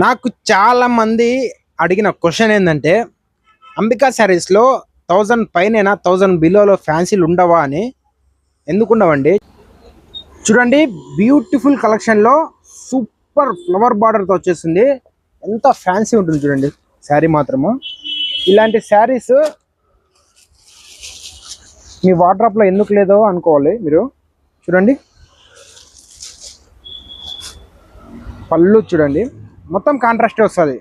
నాకు చాలా మంది అడిగిన క్వశ్చన్ ఏంటంటే అంబికా శారీస్లో 1000 పైన 1000 బిలోలో ఫ్యాన్సీలు ఉండవా అని. ఎందుకు ఉండవండి? చూడండి, బ్యూటిఫుల్ కలెక్షన్లో సూపర్ ఫ్లవర్ బార్డర్తో వచ్చేసింది. ఎంత ఫ్యాన్సీ ఉంటుంది చూడండి శారీ మాత్రము. ఇలాంటి శారీస్ మీ వార్డ్రోబ్లో ఎందుకు లేదో అనుకోవాలి మీరు. చూడండి, పళ్ళు చూడండి, మొత్తం కాంట్రాస్టే వస్తుంది.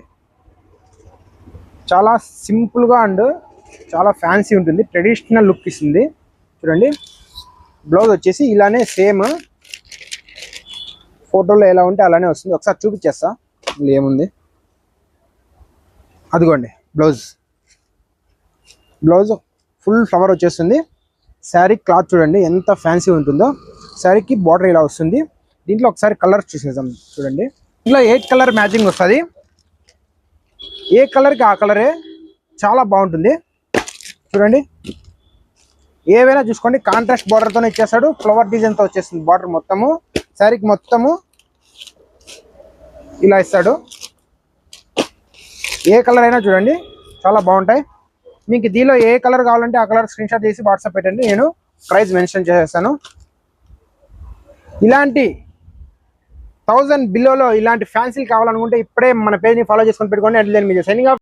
చాలా సింపుల్గా అండ్ చాలా ఫ్యాన్సీ ఉంటుంది, ట్రెడిషనల్ లుక్ ఇస్తుంది. చూడండి, బ్లౌజ్ వచ్చేసి ఇలానే సేమ్ ఫోటోలో ఎలా ఉంటే అలానే వస్తుంది. ఒకసారి చూపించేస్తా ఏముంది. అదిగోండి బ్లౌజ్ ఫుల్ ఫ్లవర్ వచ్చేస్తుంది. శారీ క్లాత్ చూడండి ఎంత ఫ్యాన్సీ ఉంటుందో. శారీకి బార్డర్ ఇలా వస్తుంది. దీంట్లో ఒకసారి కలర్స్ చూసేద్దాం. చూడండి, ఇంట్లో 8 కలర్ మ్యాచింగ్ వస్తుంది. ఏ కలర్కి ఆ కలరే చాలా బాగుంటుంది. చూడండి, ఏవైనా చూసుకోండి, కాంట్రాస్ట్ బార్డర్తోనే ఇచ్చేస్తాడు. ఫ్లవర్ డిజైన్తో వచ్చేస్తుంది బార్డర్ మొత్తము. శారీకి మొత్తము ఇలా ఇస్తాడు. ఏ కలర్ అయినా చూడండి చాలా బాగుంటాయి. మీకు దీనిలో ఏ కలర్ కావాలంటే ఆ కలర్ స్క్రీన్ షాట్ చేసి వాట్సాప్ పెట్టండి, నేను ప్రైస్ మెన్షన్ చేసేస్తాను. ఇలాంటి 1000 బిలోలో ఇలాంటి ఫ్యాన్సీలు కావాలనుకుంటే ఇప్పుడే మన పేజ్ని ఫాలో చేసుకొని పెట్టుకోండి. అంటే నేను మీకు సైనింగ్ ఆఫ్.